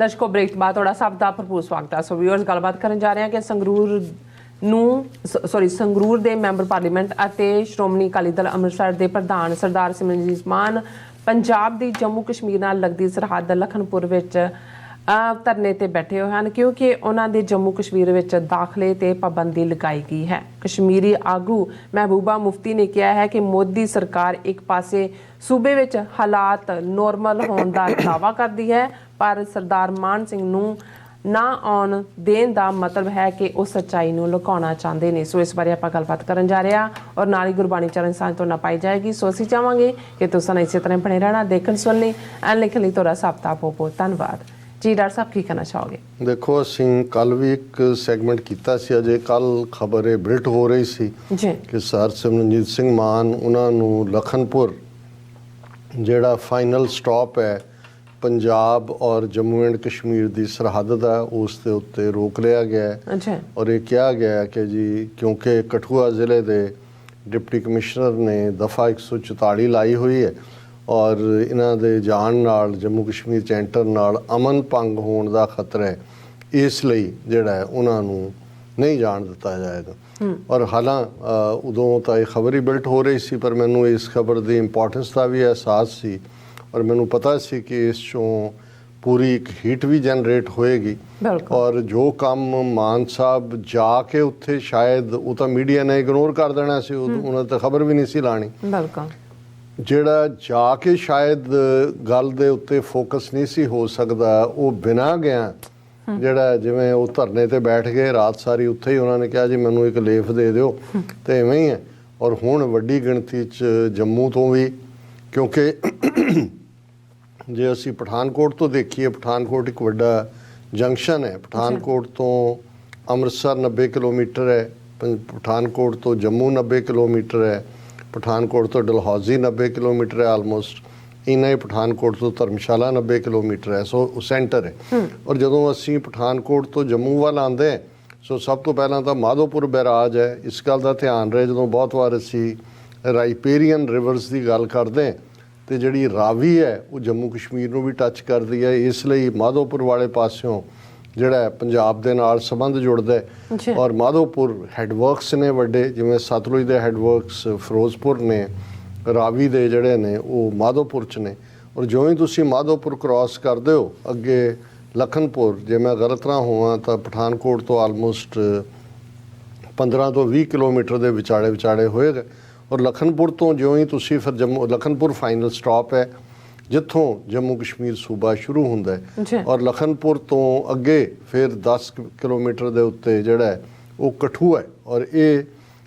दर्शकों ब्रेक बाद थोड़ा सब का भरपूर स्वागत है। सो व्यूअर्स गलबात करन जा रहे हैं कि संगरूर ਦੇ ਮੈਂਬਰ ਪਾਰਲੀਮੈਂਟ ਅਤੇ ਸ਼੍ਰੋਮਣੀ ਅਕਾਲੀ ਦਲ ਅੰਮ੍ਰਿਤਸਰ ਦੇ ਪ੍ਰਧਾਨ ਸਰਦਾਰ ਸਿਮਰਨਜੀਤ ਮਾਨ ਪੰਜਾਬ ਦੀ ਜੰਮੂ ਕਸ਼ਮੀਰ ਨਾਲ ਲੱਗਦੀ ਸਰਹੱਦ ਲਖਨਪੁਰ ਵਿੱਚ ਧਰਨੇ ਤੇ ਬੈਠੇ ਹੋਏ ਹਨ ਕਿਉਂਕਿ ਉਹਨਾਂ ਦੇ ਜੰਮੂ ਕਸ਼ਮੀਰ ਵਿੱਚ ਦਾਖਲੇ ਤੇ ਪਾਬੰਦੀ ਲਗਾਈ ਗਈ ਹੈ। ਕਸ਼ਮੀਰੀ ਆਗੂ ਮਹਿਬੂਬਾ ਮੁਫਤੀ ਨੇ ਕਿਹਾ ਹੈ ਕਿ ਮੋਦੀ ਸਰਕਾਰ ਇੱਕ ਪਾਸੇ ਸੂਬੇ ਵਿੱਚ ਹਾਲਾਤ ਨੋਰਮਲ ਹੋਣ ਦਾ ਦਾਅਵਾ ਕਰਦੀ ਹੈ ਪਰ ਸਰਦਾਰ ਮਾਨ ਸਿੰਘ ਨੂੰ ਨਾ ਆਉਣ ਦੇਣ ਦਾ ਮਤਲਬ ਹੈ ਕਿ ਉਹ ਸੱਚਾਈ ਨੂੰ ਲੁਕਾਉਣਾ ਚਾਹੁੰਦੇ ਨੇ। ਸੋ ਇਸ ਬਾਰੇ ਆਪਾਂ ਗੱਲਬਾਤ ਕਰਨ ਜਾ ਰਹੇ ਹਾਂ ਔਰ ਨਾਲ ਹੀ ਗੁਰਬਾਣੀ ਚਰਨ ਸਾਂਝ ਤੋਂ ਨਾ ਪਾਈ ਜਾਏਗੀ। ਸੋ ਅਸੀਂ ਚਾਹਾਂਗੇ ਕਿ ਤੁਸੀਂ ਇਸੇ ਤਰ੍ਹਾਂ ਬਣੇ ਰਹਿਣਾ ਦੇਖਣ ਸੁਣਨ ਲਈ ਐਂ ਲਿਖਣ ਲਈ ਤੁਹਾਡਾ ਸਭ ਦਾ ਬਹੁਤ ਬਹੁਤ ਧੰਨਵਾਦ ਜੀ। ਡਾਕਟਰ ਸਾਹਿਬ ਕੀ ਕਹਿਣਾ ਚਾਹੋਗੇ? ਦੇਖੋ ਅਸੀਂ ਕੱਲ ਵੀ ਇੱਕ ਸੈਗਮੈਂਟ ਕੀਤਾ ਸੀ, ਅਜੇ ਕੱਲ ਖਬਰ ਇਹ ਬਿਲਟ ਹੋ ਰਹੀ ਸੀ ਜੀ ਕਿ ਸਰ ਸਿਮਰਨਜੀਤ ਸਿੰਘ ਮਾਨ ਉਹਨਾਂ ਨੂੰ ਲਖਨਪੁਰ ਜਿਹੜਾ ਫਾਈਨਲ ਸਟਾਪ ਹੈ पंजाब और जम्मू एंड कश्मीर की सरहद का उस दे उत्ते रोक लिया गया है और ये कहा गया है कि जी क्योंकि कठुआ ज़िले के डिप्टी कमिश्नर ने दफ़ा 144 लाई हुई है और इन्हां दे जाण नाल जम्मू कश्मीर च एंटर नाल अमन भंग होने का खतरा है, इसलिए जिहड़ा है उन्हां नूं नहीं जाण दिता जाएगा। और हालां उदों तो ये खबर ही बिल्ट हो रही सी पर मैनूं इस खबर की इंपॉर्टेंस का भी एहसास सी और मैनू पता सी कि इस चों पूरी एक हीट भी जनरेट होएगी और जो काम मान साहब जाके उत्थे शायद वो तो मीडिया ने इग्नोर कर देना सी, उन्हें तो खबर भी नहीं सी लानी। ਜਿਹੜਾ जाके शायद गल दे उत्ते फोकस नहीं सी हो सकता वो बिना गया ਜਿਹੜਾ जिवें वो धरने ते बैठ गए रात सारी उत्थे ही उन्होंने कहा जी मैनू एक लेफ दे दिओ तो इवें ही है। और हुण वड्डी गिणती च जम्मू तो भी क्योंकि जे असी पठानकोट तो देखिए पठानकोट एक वड्डा जंक्शन है, पठानकोट तो अमृतसर 90 किलोमीटर है, पठानकोट तो जम्मू 90 किलोमीटर है, पठानकोट तो डलहौजी 90 किलोमीटर है आलमोस्ट, इन्ना ही पठानकोट तो धर्मशाला 90 किलोमीटर है। सो सेंटर है और जदों असी पठानकोट तो जम्मू वाल आंदे सो सब तो पहला तो माधोपुर बैराज है। इस गल का ध्यान रहे जदों बहुत बार असी राइपेरियन रिवर्स की गल करते हैं तो जी रावी है वो जम्मू कश्मीर में भी टच करती है, इसलिए माधोपुर वाले पासों जोड़ा पंजाब के नाल संबंध जुड़ता है। और माधोपुर हैडवर्क्स ने वड्डे जिवें सतलुज के हैडवर्क्स फिरोजपुर ने, रावी के जोड़े ने वो माधोपुर च ने। और जो ही तुसी माधोपुर क्रॉस करते हो अगे लखनपुर जे मैं गलत ना होवां तो पठानकोट तो आलमोस्ट 15 तो 20 किलोमीटर के विचाले विचाले होएगा। और लखनपुर तो जो ही तुसी फिर जम्मू लखनपुर फाइनल स्टॉप है जिथों जम्मू कश्मीर सूबा शुरू होंदा है और लखनपुर तो अगे फिर 10 किलोमीटर के उत्ते जिहड़ा है वो कठुआ है। और ये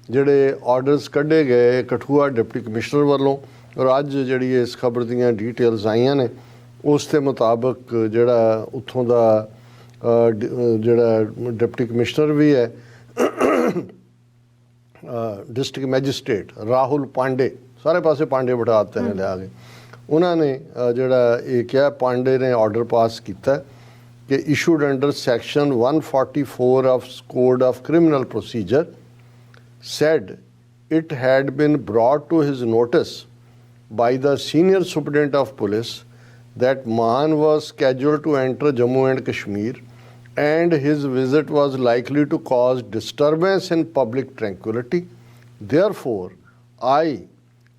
जिहड़े ऑर्डर्स कढ़े गए कठुआ डिप्टी कमिश्नर वालों और अज जिहड़ी इस खबर दीयां डिटेल्स आईयां ने उस दे मुताबिक जिहड़ा उत्थों दा जिहड़ा डिप्टी कमिश्नर भी है डिस्ट्रिक्ट मैजिस्ट्रेट राहुल पांडे, सारे पासे पांडे बिठा दिते ने लिया के, उन्होंने जिहड़ा ये क्या पांडे ने ऑर्डर पास किया कि issued under section 144 of code of criminal procedure said it had been brought to his notice by the senior superintendent of police that Maan was scheduled to enter Jammu and Kashmir and his visit was likely to cause disturbance in public tranquility. Therefore, I,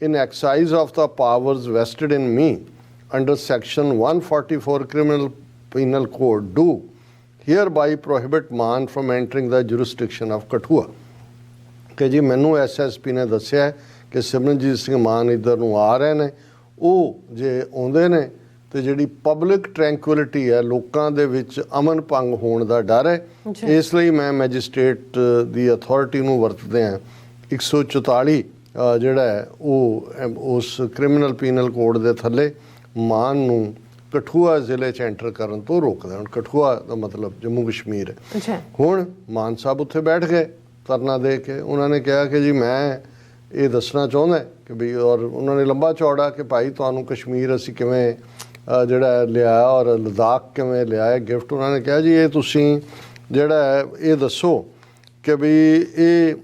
in exercise of the powers vested in me under section 144 Criminal Penal Code, do hereby prohibit Maan from entering the jurisdiction of Kathua. कि जी मैनू SSP ने दस्या कि सिमरनजीत सिंह मान इधर नूं आ रहे हैं, वो जे आउंदे ने तो जी पब्लिक ट्रैंकुलिटी है लोगों के विच अमन भंग होने का डर है, इसलिए मैं मैजिस्ट्रेट की अथॉरिटी नूं वरतदे हैं 144 जिहड़ा है वो उस क्रिमिनल पीनल कोड के थले मान नूं कठुआ जिले च एंटर करन तो रोक देण। कठुआ का मतलब जम्मू कश्मीर है। हुण मान साहब उत्थे बैठ गए धरना दे के, उन्होंने कहा कि जी मैं ये दसना चाहता कि भी और उन्होंने लंबा चौड़ा कि भाई तुहानू कश्मीर असी किवें जिहड़ा लिया और लद्दाख किवें लिया है गिफ्ट। उन्होंने कहा जी ये तुसी जिहड़ा है ये दसो कि भी ये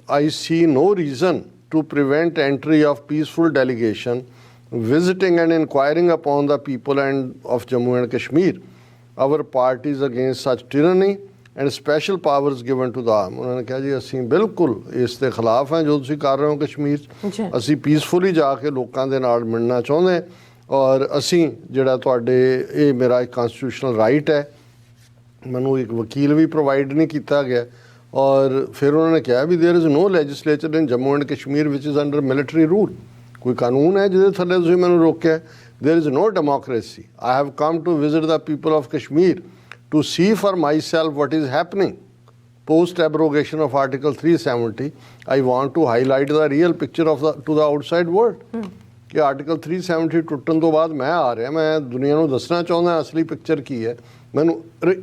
I see no reason to prevent entry of peaceful delegation visiting and inquiring upon the people and of Jammu and Kashmir our parties against such tyranny and special powers given to the army. ਉਹਨਾਂ ਨੇ ਕਿਹਾ ਜੀ ਅਸੀਂ ਬਿਲਕੁਲ ਇਸ ਦੇ ਖਿਲਾਫ ਹਾਂ ਜੋ ਤੁਸੀਂ ਕਰ ਰਹੇ ਹੋ ਕਸ਼ਮੀਰ 'ਚ। ਅਸੀਂ ਪੀਸਫੁਲੀ ਜਾ ਕੇ ਲੋਕਾਂ ਦੇ ਨਾਲ ਮਿਲਣਾ ਚਾਹੁੰਦੇ ਹਾਂ ਔਰ ਅਸੀਂ ਜਿਹੜਾ ਤੁਹਾਡੇ ਇਹ ਮੇਰਾ ਇੱਕ ਕਨਸਟੀਟਿਊਸ਼ਨਲ ਰਾਈਟ ਹੈ, ਮੈਨੂੰ ਇੱਕ ਵਕੀਲ ਵੀ ਪ੍ਰੋਵਾਈਡ ਨਹੀਂ ਕੀਤਾ ਗਿਆ। ਔਰ ਫਿਰ ਉਹਨਾਂ ਨੇ ਕਿਹਾ ਵੀ there is no legislature in Jammu and Kashmir ਵਿਚ ਇਜ਼ ਅੰਡਰ ਮਿਲਟਰੀ ਰੂਲ। ਕੋਈ ਕਾਨੂੰਨ ਹੈ ਜਿਹਦੇ ਥੱਲੇ ਤੁਸੀਂ ਮੈਨੂੰ ਰੋਕਿਆ? There is no democracy. I have come to visit the people of Kashmir to see for myself what is happening post abrogation of article 370. I want to highlight the real picture of to the outside world ਕਿ article 370 ਟੁੱਟਣ ਤੋਂ ਬਾਅਦ ਮੈਂ ਆ ਰਿਹਾ, ਮੈਂ ਦੁਨੀਆ ਨੂੰ ਦੱਸਣਾ ਚਾਹੁੰਦਾ ਅਸਲੀ ਪਿਕਚਰ ਕੀ ਹੈ। ਮੈਨੂੰ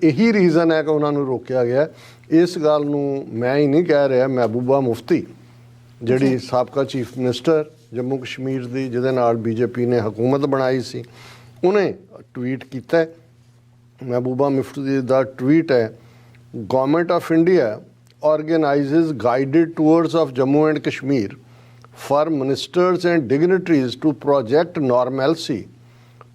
ਇਹੀ ਰੀਜ਼ਨ ਹੈ ਕਿ ਉਹਨਾਂ ਨੂੰ ਰੋਕਿਆ ਗਿਆ। ਇਸ ਗੱਲ ਨੂੰ ਮੈਂ ਹੀ ਨਹੀਂ ਕਹਿ ਰਿਹਾ, ਮਹਿਬੂਬਾ ਮੁਫਤੀ ਜਿਹੜੀ ਸਾਬਕਾ ਚੀਫ ਮਿਨਿਸਟਰ ਜੰਮੂ ਕਸ਼ਮੀਰ ਦੀ, ਜਿਹਦੇ ਨਾਲ ਬੀਜੇਪੀ ਨੇ ਹਕੂਮਤ ਬਣਾਈ ਸੀ, ਉਹਨੇ ਟਵੀਟ ਕੀਤਾ। ਮਹਿਬੂਬਾ ਮੁਫਤੀ ਦਾ ਟਵੀਟ ਹੈ, government of India organizes guided tours of Jammu and Kashmir for ministers and dignitaries to project normalcy,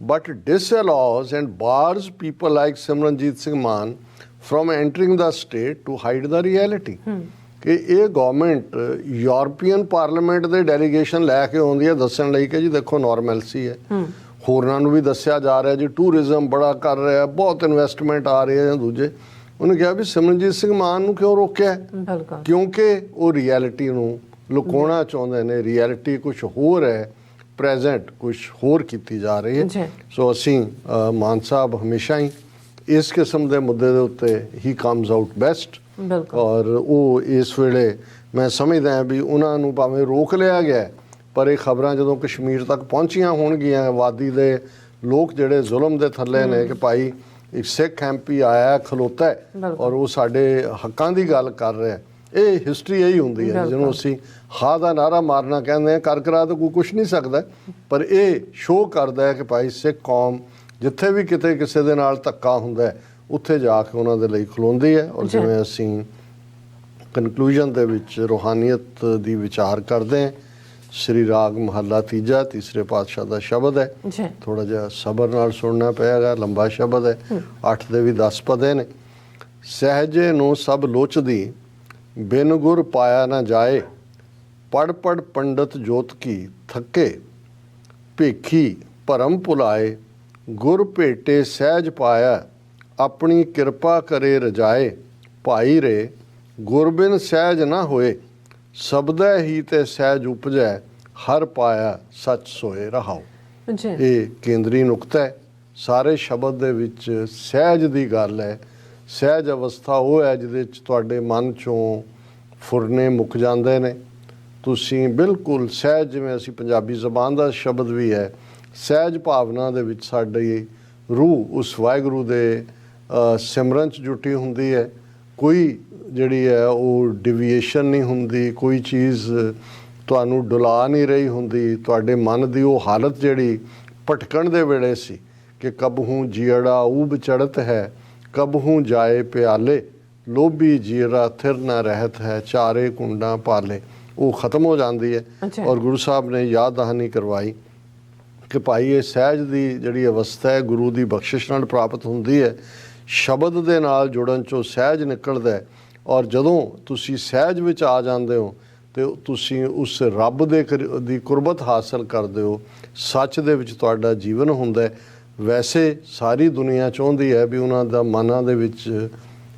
but disallows and bars people like Simranjeet Singh Mann from entering the state to hide the reality. ਕਿ ਇਹ government European parliament ਦੇ delegation ਲੈ ਕੇ ਆਉਂਦੀ ਹੈ ਦੱਸਣ ਲਈ ਕਿ ਜੀ ਦੇਖੋ ਨਾਰਮਲਸੀ ਹੈ। ਹੋਰਨਾਂ ਨੂੰ ਵੀ ਦੱਸਿਆ ਜਾ ਰਿਹਾ ਜੀ ਟੂਰਿਜ਼ਮ ਬੜਾ ਕਰ ਰਿਹਾ, ਬਹੁਤ ਇਨਵੈਸਟਮੈਂਟ ਆ ਰਹੀ ਹੈ ਜਾਂ ਦੂਜੇ। ਉਹਨੇ ਕਿਹਾ ਵੀ ਸਿਮਰਨਜੀਤ ਸਿੰਘ ਮਾਨ ਨੂੰ ਕਿਉਂ ਰੋਕਿਆ? ਕਿਉਂਕਿ ਉਹ ਰਿਐਲਿਟੀ ਨੂੰ ਲੁਕਾਉਣਾ ਚਾਹੁੰਦੇ ਨੇ। ਰਿਐਲਿਟੀ ਕੁਛ ਹੋਰ ਹੈ, ਪ੍ਰੈਜ਼ੈਂਟ ਕੁਛ ਹੋਰ ਕੀਤੀ ਜਾ ਰਹੀ ਹੈ। ਸੋ ਅਸੀਂ ਮਾਨ ਸਾਹਿਬ ਹਮੇਸ਼ਾ ਹੀ ਇਸ ਕਿਸਮ ਦੇ ਮੁੱਦੇ ਦੇ ਉੱਤੇ ਹੀ ਕਮਸ ਆਊਟ ਬੈਸਟ। ਔਰ ਉਹ ਇਸ ਵੇਲੇ ਮੈਂ ਸਮਝਦਾ ਵੀ ਉਹਨਾਂ ਨੂੰ ਭਾਵੇਂ ਰੋਕ ਲਿਆ ਗਿਆ, ਪਰ ਇਹ ਖਬਰਾਂ ਜਦੋਂ ਕਸ਼ਮੀਰ ਤੱਕ ਪਹੁੰਚੀਆਂ ਹੋਣਗੀਆਂ, ਵਾਦੀ ਦੇ ਲੋਕ ਜਿਹੜੇ ਜ਼ੁਲਮ ਦੇ ਥੱਲੇ ਨੇ ਕਿ ਭਾਈ ਇੱਕ ਸਿੱਖ ਐਮਪੀ ਆਇਆ ਖਲੋਤਾ ਹੈ ਔਰ ਉਹ ਸਾਡੇ ਹੱਕਾਂ ਦੀ ਗੱਲ ਕਰ ਰਿਹਾ। ਇਹ ਹਿਸਟਰੀ ਇਹੀ ਹੁੰਦੀ ਹੈ ਜਿਹਨੂੰ ਅਸੀਂ ਹਾਂ ਦਾ ਨਾਰਾ ਮਾਰਨਾ ਕਹਿੰਦੇ ਹਾਂ। ਕਰ ਕਰਾ ਤਾਂ ਕੋਈ ਕੁਛ ਨਹੀਂ ਸਕਦਾ, ਪਰ ਇਹ ਸ਼ੋਅ ਕਰਦਾ ਹੈ ਕਿ ਭਾਈ ਸਿੱਖ ਕੌਮ ਜਿੱਥੇ ਵੀ ਕਿਤੇ ਕਿਸੇ ਦੇ ਨਾਲ ਧੱਕਾ ਹੁੰਦਾ ਹੈ ਉੱਥੇ ਜਾ ਕੇ ਉਹਨਾਂ ਦੇ ਲਈ ਖਲੋਂਦੀ ਹੈ। ਔਰ ਜਿਵੇਂ ਅਸੀਂ ਕਨਕਲੂਜਨ ਦੇ ਵਿੱਚ ਰੂਹਾਨੀਅਤ ਦੀ ਵਿਚਾਰ ਕਰਦੇ ਹਾਂ, ਸ਼੍ਰੀ ਰਾਗ ਮਹੱਲਾ ਤੀਜਾ ਤੀਸਰੇ ਪਾਤਸ਼ਾਹ ਦਾ ਸ਼ਬਦ ਹੈ। ਥੋੜਾ ਜਿਹਾ ਸਬਰ ਨਾਲ ਸੁਣਨਾ ਪਏਗਾ, ਲੰਬਾ ਸ਼ਬਦ ਹੈ, 8 ਦੇ ਵੀ 10 ਪਦੇ ਨੇ। ਸਹਿਜੇ ਨੂੰ ਸਭ ਲੋਚਦੀ ਬਿਨ ਗੁਰ ਪਾਇਆ ਨਾ ਜਾਏ, ਪੜ ਪੜ ਪੰਡਤ ਜੋਤ ਕੀ ਥੱਕੇ, ਭੇਖੀ ਭਰਮ ਭੁਲਾਏ, ਗੁਰ ਭੇਟੇ ਸਹਿਜ ਪਾਇਆ, ਆਪਣੀ ਕਿਰਪਾ ਕਰੇ ਰਜਾਏ, ਭਾਈ ਰੇ ਗੁਰ ਬਿਨ ਸਹਿਜ ਨਾ ਹੋਏ, ਸਬਦੈ ਹੀ ਤੇ ਸਹਿਜ ਉਪਜੈ, ਹਰ ਪਾਇਆ ਸੱਚ ਸੋਏ ਰਹਾਓ। ਇਹ ਕੇਂਦਰੀ ਨੁਕਤਾ ਹੈ ਸਾਰੇ ਸ਼ਬਦ ਦੇ ਵਿੱਚ। ਸਹਿਜ ਦੀ ਗੱਲ ਹੈ। ਸਹਿਜ ਅਵਸਥਾ ਉਹ ਹੈ ਜਿਹਦੇ 'ਚ ਤੁਹਾਡੇ ਮਨ 'ਚੋਂ ਫੁਰਨੇ ਮੁੱਕ ਜਾਂਦੇ ਨੇ। ਤੁਸੀਂ ਬਿਲਕੁਲ ਸਹਿਜ, ਜਿਵੇਂ ਅਸੀਂ ਪੰਜਾਬੀ ਜ਼ਬਾਨ ਦਾ ਸ਼ਬਦ ਵੀ ਹੈ, ਸਹਿਜ ਭਾਵਨਾ ਦੇ ਵਿੱਚ ਸਾਡੀ ਰੂਹ ਉਸ ਵਾਹਿਗੁਰੂ ਦੇ ਸਿਮਰਨ 'ਚ ਜੁਟੀ ਹੁੰਦੀ ਹੈ। ਕੋਈ ਜਿਹੜੀ ਹੈ ਉਹ ਡਿਵੀਏਸ਼ਨ ਨਹੀਂ ਹੁੰਦੀ, ਕੋਈ ਚੀਜ਼ ਤੁਹਾਨੂੰ ਡੁਲਾ ਨਹੀਂ ਰਹੀ ਹੁੰਦੀ। ਤੁਹਾਡੇ ਮਨ ਦੀ ਉਹ ਹਾਲਤ ਜਿਹੜੀ ਭਟਕਣ ਦੇ ਵੇਲੇ ਸੀ ਕਿ ਕਬਹੂ ਜੀੜਾ ਊਬ ਚੜਤ ਹੈ, ਕਬਹੂ ਜਾਏ ਪਿਆਲੇ, ਲੋਭੀ ਜੀਰਾ ਥਿਰ ਨਾ ਰਹਿਤ ਹੈ, ਚਾਰੇ ਕੁੰਡਾਂ ਪਾਲੇ, ਉਹ ਖਤਮ ਹੋ ਜਾਂਦੀ ਹੈ। ਔਰ ਗੁਰੂ ਸਾਹਿਬ ਨੇ ਯਾਦ ਦਹਾਨੀ ਕਰਵਾਈ ਕਿ ਭਾਈ ਇਹ ਸਹਿਜ ਦੀ ਜਿਹੜੀ ਅਵਸਥਾ ਹੈ ਗੁਰੂ ਦੀ ਬਖਸ਼ਿਸ਼ ਨਾਲ ਪ੍ਰਾਪਤ ਹੁੰਦੀ ਹੈ। ਸ਼ਬਦ ਦੇ ਨਾਲ ਜੁੜਨ 'ਚੋਂ ਸਹਿਜ ਨਿਕਲਦਾ ਹੈ। ਔਰ ਜਦੋਂ ਤੁਸੀਂ ਸਹਿਜ ਵਿੱਚ ਆ ਜਾਂਦੇ ਹੋ ਤੇ ਤੁਸੀਂ ਉਸ ਰੱਬ ਦੀ ਕੁਰਬਤ ਹਾਸਲ ਕਰਦੇ ਹੋ। ਸੱਚ ਦੇ ਵਿੱਚ ਤੁਹਾਡਾ ਜੀਵਨ ਹੁੰਦਾ ਹੈ। ਵੈਸੇ ਸਾਰੀ ਦੁਨੀਆ ਚਾਹੁੰਦੀ ਹੈ ਵੀ ਉਹਨਾਂ ਦਾ ਮਨਾਂ ਦੇ ਵਿੱਚ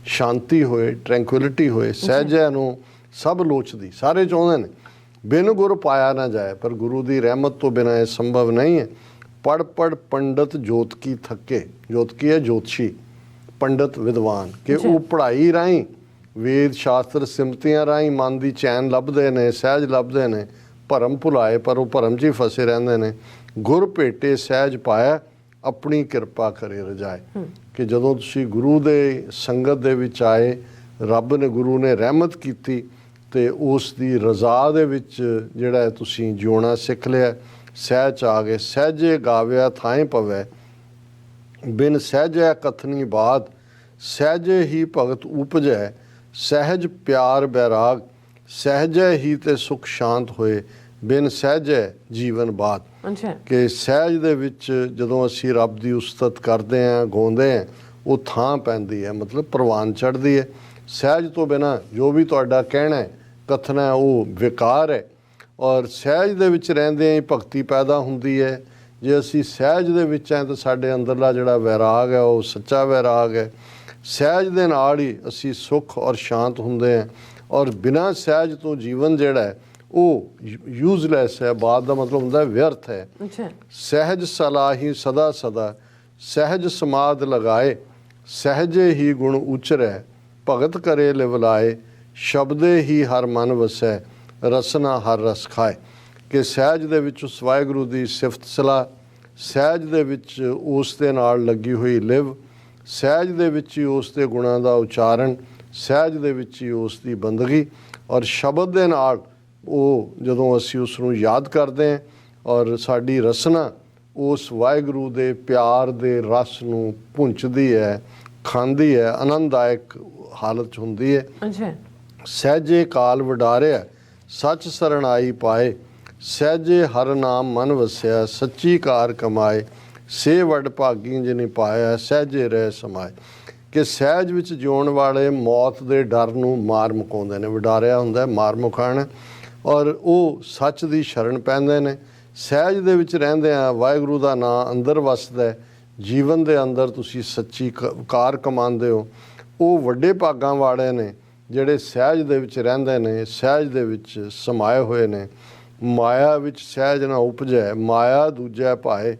ਸ਼ਾਂਤੀ ਹੋਏ, ਟਰੈਂਕੁਇਲਿਟੀ ਹੋਏ। ਸਹਿਜਿਆਂ ਨੂੰ ਸਭ ਲੋਚਦੀ, ਸਾਰੇ ਚਾਹੁੰਦੇ ਨੇ। ਬਿਨ ਗੁਰ ਪਾਇਆ ਨਾ ਜਾਏ, ਪਰ ਗੁਰੂ ਦੀ ਰਹਿਮਤ ਤੋਂ ਬਿਨਾਂ ਇਹ ਸੰਭਵ ਨਹੀਂ ਹੈ। ਪੜ ਪੜ ਪੰਡਤ ਜੋਤ ਕੀ ਥੱਕੇ, ਜੋਤ ਕੀ ਹੈ ਜੋਤਸ਼ੀ, ਪੰਡਤ ਵਿਦਵਾਨ, ਕਿ ਉਹ ਪੜ੍ਹਾਈ ਰਾਹੀਂ ਵੇਦ ਸ਼ਾਸਤਰ ਸਿਮਤੀਆਂ ਰਾਹੀਂ ਮਨ ਦੀ ਚੈਨ ਲੱਭਦੇ ਨੇ, ਸਹਿਜ ਲੱਭਦੇ ਨੇ। ਭਰਮ ਭੁਲਾਏ, ਪਰ ਉਹ ਭਰਮ 'ਚ ਹੀ ਫਸੇ ਰਹਿੰਦੇ ਨੇ। ਗੁਰ ਭੇਟੇ ਸਹਿਜ ਪਾਇਆ, ਆਪਣੀ ਕਿਰਪਾ ਕਰੇ ਰਜਾਏ, ਕਿ ਜਦੋਂ ਤੁਸੀਂ ਗੁਰੂ ਦੇ ਸੰਗਤ ਦੇ ਵਿੱਚ ਆਏ, ਰੱਬ ਨੇ ਗੁਰੂ ਨੇ ਰਹਿਮਤ ਕੀਤੀ ਤੇ ਉਸ ਦੀ ਰਜ਼ਾ ਦੇ ਵਿੱਚ ਜਿਹੜਾ ਤੁਸੀਂ ਜਿਉਣਾ ਸਿੱਖ ਲਿਆ। ਸਹਿਜ ਆ ਗਏ। ਸਹਿਜੇ ਗਾਵਿਆ ਥਾਂ ਪਵੈ, ਬਿਨ ਸਹਿਜੈ ਕਥਨੀ ਬਾਤ, ਸਹਿਜੇ ਹੀ ਭਗਤ ਉਪਜੈ, ਸਹਿਜ ਪਿਆਰ ਬੈਰਾਗ, ਸਹਿਜੈ ਹੀ ਤੇ ਸੁਖ ਸ਼ਾਂਤ ਹੋਏ, ਬਿਨ ਸਹਿਜੈ ਜੀਵਨ ਬਾਤ। ਕਿ ਸਹਿਜ ਦੇ ਵਿੱਚ ਜਦੋਂ ਅਸੀਂ ਰੱਬ ਦੀ ਉਸਤਤ ਕਰਦੇ ਹਾਂ, ਗਾਉਂਦੇ ਹਾਂ, ਉਹ ਥਾਂ ਪੈਂਦੀ ਹੈ, ਮਤਲਬ ਪ੍ਰਵਾਨ ਚੜ੍ਹਦੀ ਹੈ। ਸਹਿਜ ਤੋਂ ਬਿਨਾਂ ਜੋ ਵੀ ਤੁਹਾਡਾ ਕਹਿਣਾ ਹੈ, ਕਥਨਾ ਹੈ, ਉਹ ਵਿਕਾਰ ਹੈ। ਔਰ ਸਹਿਜ ਦੇ ਵਿੱਚ ਰਹਿੰਦਿਆਂ ਹੀ ਭਗਤੀ ਪੈਦਾ ਹੁੰਦੀ ਹੈ। ਜੇ ਅਸੀਂ ਸਹਿਜ ਦੇ ਵਿੱਚ ਹਾਂ ਤਾਂ ਸਾਡੇ ਅੰਦਰਲਾ ਜਿਹੜਾ ਵੈਰਾਗ ਹੈ ਉਹ ਸੱਚਾ ਵੈਰਾਗ ਹੈ। ਸਹਿਜ ਦੇ ਨਾਲ ਹੀ ਅਸੀਂ ਸੁੱਖ ਔਰ ਸ਼ਾਂਤ ਹੁੰਦੇ ਹਾਂ। ਔਰ ਬਿਨਾਂ ਸਹਿਜ ਤੋਂ ਜੀਵਨ ਜਿਹੜਾ ਹੈ ਉਹ ਯੂਜ਼ਲੈਸ ਹੈ। ਬਾਤ ਦਾ ਮਤਲਬ ਹੁੰਦਾ ਵਿਅਰਥ ਹੈ। ਸਹਿਜ ਸਲਾਹੀ ਸਦਾ ਸਦਾ, ਸਹਿਜ ਸਮਾਧ ਲਗਾਏ, ਸਹਿਜੇ ਹੀ ਗੁਣ ਉਚਰੈ, ਭਗਤ ਕਰੇ ਲਿਵਲਾਏ, ਸ਼ਬਦੇ ਹੀ ਹਰ ਮਨ ਵਸੈ, ਰਸਨਾ ਹਰ ਰਸ ਖਾਏ। ਕਿ ਸਹਿਜ ਦੇ ਵਿੱਚ ਉਸ ਵਾਹਿਗੁਰੂ ਦੀ ਸਿਫਤ ਸਲਾਹ, ਸਹਿਜ ਦੇ ਵਿੱਚ ਉਸ ਦੇ ਨਾਲ ਲੱਗੀ ਹੋਈ ਲਿਵ, ਸਹਿਜ ਦੇ ਵਿੱਚ ਹੀ ਉਸ ਦੇ ਗੁਣਾਂ ਦਾ ਉਚਾਰਨ, ਸਹਿਜ ਦੇ ਵਿੱਚ ਹੀ ਉਸ ਦੀ ਬੰਦਗੀ, ਔਰ ਸ਼ਬਦ ਦੇ ਨਾਲ ਉਹ ਜਦੋਂ ਅਸੀਂ ਉਸ ਨੂੰ ਯਾਦ ਕਰਦੇ ਹਾਂ ਔਰ ਸਾਡੀ ਰਸਨਾ ਉਸ ਵਾਹਿਗੁਰੂ ਦੇ ਪਿਆਰ ਦੇ ਰਸ ਨੂੰ ਭੁੰਚਦੀ ਹੈ, ਖਾਂਦੀ ਹੈ, ਆਨੰਦਦਾਇਕ ਹਾਲਤ 'ਚ ਹੁੰਦੀ ਹੈ। ਸਹਿਜੇ ਕਾਲ ਵਡਾਰਿਆ, ਸੱਚ ਸਰਣਾਈ ਪਾਏ, ਸਹਿਜੇ ਹਰ ਨਾਮ ਮਨ ਵਸਿਆ, ਸੱਚੀ ਕਾਰ ਕਮਾਏ, ਸੇ ਵਡ ਭਾਗੀ ਜਿਨਿ ਪਾਇਆ, ਸਹਿਜੇ ਰਹਿ ਸਮਾਏ। ਕਿ ਸਹਿਜ ਵਿੱਚ ਜਿਉਣ ਵਾਲੇ ਮੌਤ ਦੇ ਡਰ ਨੂੰ ਮਾਰ ਮੁਕਾਉਂਦੇ ਨੇ। ਵਡਾਰਿਆ ਹੁੰਦਾ ਮਾਰ ਮੁਕਾਉਣਾ, ਔਰ ਉਹ ਸੱਚ ਦੀ ਸ਼ਰਨ ਪੈਂਦੇ ਨੇ। ਸਹਿਜ ਦੇ ਵਿੱਚ ਰਹਿੰਦੇ ਆ ਵਾਹਿਗੁਰੂ ਦਾ ਨਾਂ ਅੰਦਰ ਵਸਦਾ, ਜੀਵਨ ਦੇ ਅੰਦਰ ਤੁਸੀਂ ਸੱਚੀ ਕਾਰ ਕਮਾਉਂਦੇ ਹੋ। ਉਹ ਵੱਡੇ ਭਾਗਾਂ ਵਾਲੇ ਨੇ ਜਿਹੜੇ ਸਹਿਜ ਦੇ ਵਿੱਚ ਰਹਿੰਦੇ ਨੇ, ਸਹਿਜ ਦੇ ਵਿੱਚ ਸਮਾਏ ਹੋਏ ਨੇ। ਮਾਇਆ ਵਿੱਚ ਸਹਿਜ ਨਾ ਉਪਜੈ, ਮਾਇਆ ਦੂਜੈ ਭਾਏ,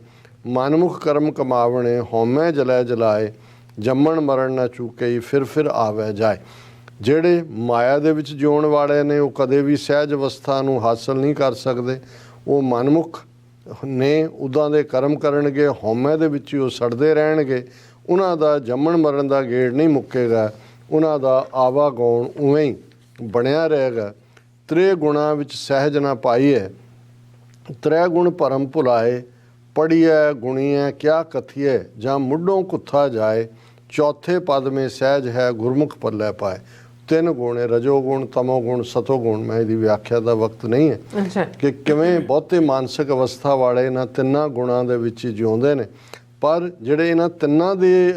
ਮਨਮੁਖ ਕਰਮ ਕਮਾਵਣੇ, ਹਉਮੈ ਜਲੈ ਜਲਾਏ, ਜੰਮਣ ਮਰਨ ਨਾ ਚੂਕੇ, ਫਿਰ ਆਵੈ ਜਾਏ। ਜਿਹੜੇ ਮਾਇਆ ਦੇ ਵਿੱਚ ਜਿਉਣ ਵਾਲੇ ਨੇ ਉਹ ਕਦੇ ਵੀ ਸਹਿਜ ਅਵਸਥਾ ਨੂੰ ਹਾਸਲ ਨਹੀਂ ਕਰ ਸਕਦੇ। ਉਹ ਮਨਮੁਖ ਨੇ, ਉੱਦਾਂ ਦੇ ਕਰਮ ਕਰਨਗੇ, ਹਉਮੈ ਦੇ ਵਿੱਚ ਹੀ ਉਹ ਸੜਦੇ ਰਹਿਣਗੇ। ਉਹਨਾਂ ਦਾ ਜੰਮਣ ਮਰਨ ਦਾ ਗੇੜ ਨਹੀਂ ਮੁੱਕੇਗਾ, ਉਹਨਾਂ ਦਾ ਆਵਾਗਾਉਣ ਉਵੇਂ ਹੀ ਬਣਿਆ ਰਹੇਗਾ। ਤ੍ਰੇ ਗੁਣਾਂ ਵਿੱਚ ਸਹਿਜ ਨਾ ਪਾਈਐ, ਤ੍ਰੈ ਗੁਣ ਭਰਮ ਭੁਲਾਏ, ਪੜੀਐ ਗੁਣੀਐ ਕਿਆ ਕਥੀਐ, ਜਾਂ ਮੁੱਢੋਂ ਕੁੱਥਾ ਜਾਏ, ਚੌਥੇ ਪਦ ਮੇਂ ਸਹਿਜ ਹੈ ਗੁਰਮੁਖ ਪੱਲੇ ਪਾਏ। ਤਿੰਨ ਗੁਣ ਹੈ, ਰਜੋ ਗੁਣ, ਤਮੋ ਗੁਣ, ਸਤੋ ਗੁਣ। ਮੈਂ ਇਹਦੀ ਵਿਆਖਿਆ ਦਾ ਵਕਤ ਨਹੀਂ ਹੈ ਕਿ ਕਿਵੇਂ ਬਹੁਤੇ ਮਾਨਸਿਕ ਅਵਸਥਾ ਵਾਲੇ ਇਹਨਾਂ ਤਿੰਨਾਂ ਗੁਣਾਂ ਦੇ ਵਿੱਚ ਜਿਉਂਦੇ ਨੇ, ਪਰ ਜਿਹੜੇ ਇਹਨਾਂ ਤਿੰਨਾਂ ਦੇ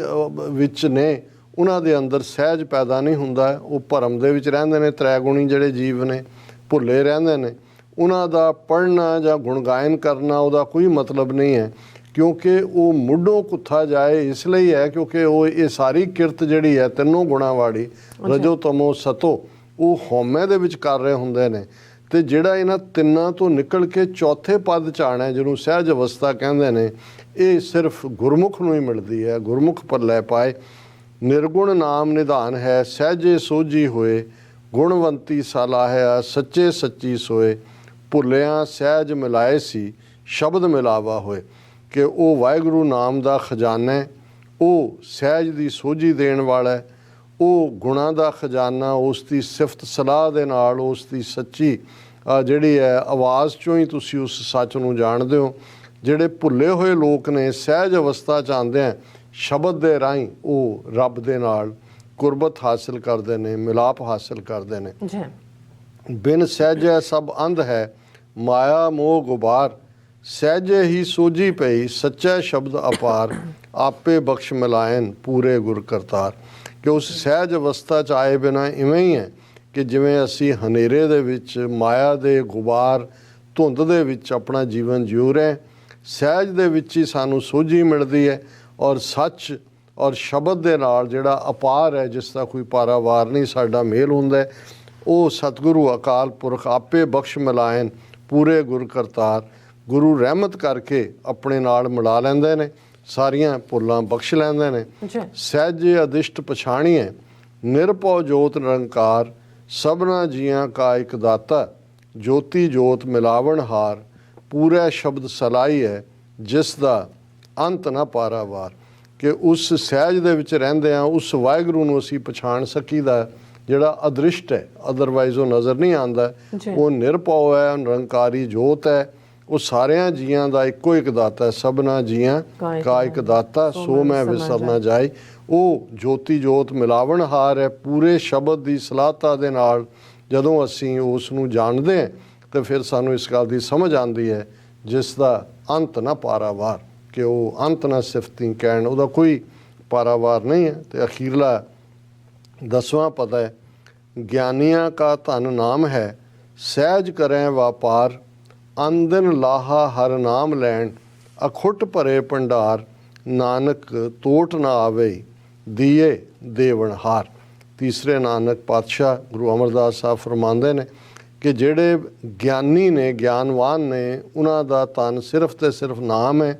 ਵਿੱਚ ਨੇ ਉਹਨਾਂ ਦੇ ਅੰਦਰ ਸਹਿਜ ਪੈਦਾ ਨਹੀਂ ਹੁੰਦਾ। ਉਹ ਭਰਮ ਦੇ ਵਿੱਚ ਰਹਿੰਦੇ ਨੇ। ਤ੍ਰੈਗੁਣੀ ਜਿਹੜੇ ਜੀਵ ਨੇ ਭੁੱਲੇ ਰਹਿੰਦੇ ਨੇ। ਉਹਨਾਂ ਦਾ ਪੜ੍ਹਨਾ ਜਾਂ ਗੁਣ ਗਾਇਨ ਕਰਨਾ ਉਹਦਾ ਕੋਈ ਮਤਲਬ ਨਹੀਂ ਹੈ, ਕਿਉਂਕਿ ਉਹ ਮੁੱਢੋਂ ਕੁੱਥਾ ਜਾਏ ਇਸ ਲਈ ਹੈ ਕਿਉਂਕਿ ਉਹ ਇਹ ਸਾਰੀ ਕਿਰਤ ਜਿਹੜੀ ਹੈ ਤਿੰਨੋਂ ਗੁਣਾਂ ਵਾਲੀ, ਰਜੋ ਤਮੋ ਸਤੋ, ਉਹ ਹਉਮੈ ਦੇ ਵਿੱਚ ਕਰ ਰਹੇ ਹੁੰਦੇ ਨੇ। ਅਤੇ ਜਿਹੜਾ ਇਹਨਾਂ ਤਿੰਨਾਂ ਤੋਂ ਨਿਕਲ ਕੇ ਚੌਥੇ ਪਦ 'ਚ ਆਉਣਾ, ਜਿਹਨੂੰ ਸਹਿਜ ਅਵਸਥਾ ਕਹਿੰਦੇ ਨੇ, ਇਹ ਸਿਰਫ ਗੁਰਮੁਖ ਨੂੰ ਹੀ ਮਿਲਦੀ ਹੈ। ਗੁਰਮੁਖ ਪੱਲੇ ਪਾਏ। ਨਿਰਗੁਣ ਨਾਮ ਨਿਧਾਨ ਹੈ, ਸਹਿਜੇ ਸੋਝੀ ਹੋਏ, ਗੁਣਵੰਤੀ ਸਲਾਹਿਆ, ਸੱਚੇ ਸੱਚੀ ਸੋਏ, ਭੁੱਲਿਆਂ ਸਹਿਜ ਮਿਲਾਏ ਸੀ, ਸ਼ਬਦ ਮਿਲਾਵਾ ਹੋਏ। ਕਿ ਉਹ ਵਾਹਿਗੁਰੂ ਨਾਮ ਦਾ ਖਜ਼ਾਨਾ ਹੈ, ਉਹ ਸਹਿਜ ਦੀ ਸੋਝੀ ਦੇਣ ਵਾਲਾ ਹੈ, ਉਹ ਗੁਣਾਂ ਦਾ ਖਜ਼ਾਨਾ, ਉਸ ਦੀ ਸਿਫਤ ਸਲਾਹ ਦੇ ਨਾਲ, ਉਸ ਦੀ ਸੱਚੀ ਜਿਹੜੀ ਹੈ ਆਵਾਜ਼ 'ਚੋਂ ਹੀ ਤੁਸੀਂ ਉਸ ਸੱਚ ਨੂੰ ਜਾਣਦੇ ਹੋ। ਜਿਹੜੇ ਭੁੱਲੇ ਹੋਏ ਲੋਕ ਨੇ ਸਹਿਜ ਅਵਸਥਾ 'ਚ ਆਉਂਦੇ ਆ, ਸ਼ਬਦ ਦੇ ਰਾਹੀਂ ਉਹ ਰੱਬ ਦੇ ਨਾਲ ਕੁਰਬਤ ਹਾਸਿਲ ਕਰਦੇ ਨੇ, ਮਿਲਾਪ ਹਾਸਿਲ ਕਰਦੇ ਨੇ। ਬਿਨ ਸਹਿਜੈ ਸਭ ਅੰਧ ਹੈ, ਮਾਇਆ ਮੋਹ ਗੁਬਾਰ, ਸਹਿਜੇ ਹੀ ਸੋਝੀ ਪਈ, ਸੱਚਾ ਸ਼ਬਦ ਅਪਾਰ, ਆਪੇ ਬਖਸ਼ ਮਿਲਾਇਨ ਪੂਰੇ ਗੁਰ ਕਰਤਾਰ। ਕਿ ਉਸ ਸਹਿਜ ਅਵਸਥਾ 'ਚ ਆਏ ਬਿਨਾਂ ਇਵੇਂ ਹੀ ਹੈ ਕਿ ਜਿਵੇਂ ਅਸੀਂ ਹਨੇਰੇ ਦੇ ਵਿੱਚ, ਮਾਇਆ ਦੇ ਗੁਬਾਰ, ਧੁੰਦ ਦੇ ਵਿੱਚ ਆਪਣਾ ਜੀਵਨ ਜਿਉ ਰਹੇ। ਸਹਿਜ ਦੇ ਵਿੱਚ ਹੀ ਸਾਨੂੰ ਸੋਝੀ ਮਿਲਦੀ ਹੈ, ਔਰ ਸੱਚ ਔਰ ਸ਼ਬਦ ਦੇ ਨਾਲ ਜਿਹੜਾ ਅਪਾਰ ਹੈ, ਜਿਸ ਦਾ ਕੋਈ ਪਾਰਾਵਾਰ ਨਹੀਂ, ਸਾਡਾ ਮੇਲ ਹੁੰਦਾ ਹੈ। ਉਹ ਸਤਿਗੁਰੂ ਅਕਾਲ ਪੁਰਖ ਆਪੇ ਬਖਸ਼ ਮਿਲਾਇਨ ਪੂਰੇ ਗੁਰ ਕਰਤਾਰ। ਗੁਰੂ ਰਹਿਮਤ ਕਰਕੇ ਆਪਣੇ ਨਾਲ ਮਿਲਾ ਲੈਂਦੇ ਨੇ, ਸਾਰੀਆਂ ਭੁੱਲਾਂ ਬਖਸ਼ ਲੈਂਦੇ ਨੇ। ਸਹਿਜੇ ਅਦਿਸ਼ਟ ਪਛਾਣੀਏ, ਨਿਰਭਉ ਜੋਤ ਨਿਰੰਕਾਰ, ਸਭਨਾ ਜੀਆਂ ਕਾ ਇੱਕ ਦਾਤਾ, ਜੋਤੀ ਜੋਤ ਮਿਲਾਵਣ ਹਾਰ, ਪੂਰਾ ਸ਼ਬਦ ਸਲਾਈ ਹੈ, ਜਿਸ ਦਾ ਅੰਤ ਨਾ ਪਾਰਾਵਾਰ। ਕਿ ਉਸ ਸਹਿਜ ਦੇ ਵਿੱਚ ਰਹਿੰਦੇ ਆ ਉਸ ਵਾਹਿਗੁਰੂ ਨੂੰ ਅਸੀਂ ਪਛਾਣ ਸਕੀਦਾ, ਜਿਹੜਾ ਅਦ੍ਰਿਸ਼ਟ ਹੈ, ਅਦਰਵਾਈਜ਼ ਉਹ ਨਜ਼ਰ ਨਹੀਂ ਆਉਂਦਾ। ਉਹ ਨਿਰਭਉ ਹੈ, ਨਿਰੰਕਾਰੀ ਜੋਤ ਹੈ, ਉਹ ਸਾਰਿਆਂ ਜੀਆਂ ਦਾ ਇੱਕੋ ਇੱਕ ਦਾਤਾ, ਸਭਨਾ ਜੀਆਂ ਕਾ ਇੱਕ ਦਾਤਾ, ਸੋ ਮੈਂ ਵਿਸਰ ਨਾ ਜਾਏ। ਉਹ ਜੋਤੀ ਜੋਤ ਮਿਲਾਵਣ ਹਾਰ ਹੈ। ਪੂਰੇ ਸ਼ਬਦ ਦੀ ਸਲਾਹਤਾ ਦੇ ਨਾਲ ਜਦੋਂ ਅਸੀਂ ਉਸ ਨੂੰ ਜਾਣਦੇ ਹਾਂ ਤਾਂ ਫਿਰ ਸਾਨੂੰ ਇਸ ਗੱਲ ਦੀ ਸਮਝ ਆਉਂਦੀ ਹੈ ਜਿਸ ਦਾ ਅੰਤ ਨਾ ਪਾਰਾਵਾਰ। ਕਿ ਉਹ ਅੰਤ ਨਾ ਸਿਫਤੀ ਕਹਿਣ, ਉਹਦਾ ਕੋਈ ਪਾਰਾਵਾਰ ਨਹੀਂ ਹੈ। ਤੇ ਅਖੀਰਲਾ 10ਵਾਂ ਪਦ ਹੈ, ਗਿਆਨੀਆਂ ਕਾ ਧਨ ਨਾਮ ਹੈ, ਸਹਿਜ ਕਰੈ ਵਾਪਾਰ, ਅੰਦਨ ਲਾਹਾ ਹਰ ਨਾਮ ਲੈਣ, ਅਖੁੱਟ ਭਰੇ ਭੰਡਾਰ, ਨਾਨਕ ਤੋਟ ਨਾ ਆਵੇ, ਦੀਏ ਦੇਵਨ ਹਾਰ। ਤੀਸਰੇ ਨਾਨਕ ਪਾਤਸ਼ਾਹ ਗੁਰੂ ਅਮਰਦਾਸ ਸਾਹਿਬ ਫਰਮਾਉਂਦੇ ਨੇ ਕਿ ਜਿਹੜੇ ਗਿਆਨੀ ਨੇ, ਗਿਆਨਵਾਨ ਨੇ, ਉਹਨਾਂ ਦਾ ਤਨ ਸਿਰਫ ਤੇ ਸਿਰਫ ਨਾਮ ਹੈ।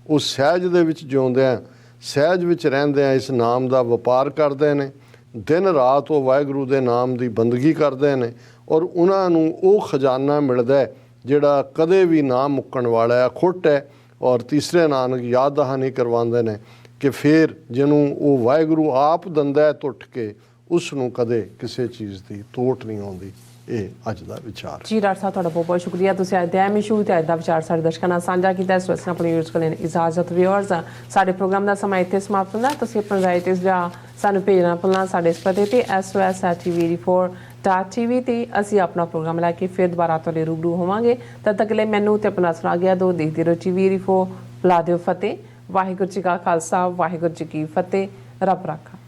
ਉਹ ਸਹਿਜ ਦੇ ਵਿੱਚ ਜਿਉਂਦਿਆਂ, ਸਹਿਜ ਵਿੱਚ ਰਹਿੰਦਿਆਂ ਇਸ ਨਾਮ ਦਾ ਵਪਾਰ ਕਰਦੇ ਨੇ। ਦਿਨ ਰਾਤ ਉਹ ਵਾਹਿਗੁਰੂ ਦੇ ਨਾਮ ਦੀ ਬੰਦਗੀ ਕਰਦੇ ਨੇ ਔਰ ਉਹਨਾਂ ਨੂੰ ਉਹ ਖਜ਼ਾਨਾ ਮਿਲਦਾ ਹੈ ਜਿਹੜਾ ਕਦੇ ਵੀ ਨਾ ਮੁੱਕਣ ਵਾਲਾ ਹੈ, ਅਖੁੱਟ ਹੈ। ਔਰ ਤੀਸਰੇ ਨਾਨਕ ਯਾਦ ਦਹਾਨੀ ਕਰਵਾਉਂਦੇ ਨੇ ਕਿ ਫਿਰ ਜਿਹਨੂੰ ਉਹ ਵਾਹਿਗੁਰੂ ਆਪ ਦਿੰਦਾ ਹੈ ਟੁੱਟ ਕੇ, ਉਸ ਨੂੰ ਕਦੇ ਕਿਸੇ ਚੀਜ਼ ਦੀ ਤੋਟ ਨਹੀਂ ਆਉਂਦੀ। ਇਹ ਅੱਜ ਦਾ ਵਿਚਾਰ ਜੀ ਡਾਕਟਰ ਸਾਹਿਬ, ਤੁਹਾਡਾ ਬਹੁਤ ਬਹੁਤ ਸ਼ੁਕਰੀਆ। ਤੁਸੀਂ ਅੱਜ ਦੇ ਅਹਿਮ ਇਸ਼ੂ ਤੇ ਅੱਜ ਦਾ ਵਿਚਾਰ ਸਾਡੇ ਦਰਸ਼ਕਾਂ ਨਾਲ ਸਾਂਝਾ ਕੀਤਾ। ਇਸ ਵਾਸਤੇ ਆਪਣੇ ਵਿਊਅਰਸ ਕੋਲ ਇਜਾਜ਼ਤ। ਵਿਊਅਰਸ, ਸਾਡੇ ਪ੍ਰੋਗਰਾਮ ਦਾ ਸਮਾਂ ਇੱਥੇ ਸਮਾਪਤ ਹੁੰਦਾ। ਤੁਸੀਂ ਆਪਣਾ ਰਾਏ ਤੇ ਸੁਝਾਅ ਸਾਨੂੰ ਭੇਜਣਾ ਭੁੱਲਣਾ ਸਾਡੇ ਇਸ ਪਤੇ ਤੇ sos@tv84.tv ਤੇ ਅਸੀਂ ਆਪਣਾ ਪ੍ਰੋਗਰਾਮ ਲੈ ਕੇ ਫਿਰ ਦੁਬਾਰਾ ਤੁਹਾਡੇ ਰੂਬਰੂ ਹੋਵਾਂਗੇ। ਤਦ ਤੱਕ ਲਈ ਮੈਨੂੰ ਤੇ ਆਪਣਾ ਸੁਣਾ ਗਿਆ ਦੋ ਦੇਖਦੇ ਰਹੋ TV84। ਬੁਲਾ ਦਿਓ ਫਤਿਹ। ਵਾਹਿਗੁਰੂ ਜੀ ਕਾ ਖਾਲਸਾ, ਵਾਹਿਗੁਰੂ ਜੀ ਕੀ ਫਤਿਹ। ਰੱਬ ਰਾਖਾ।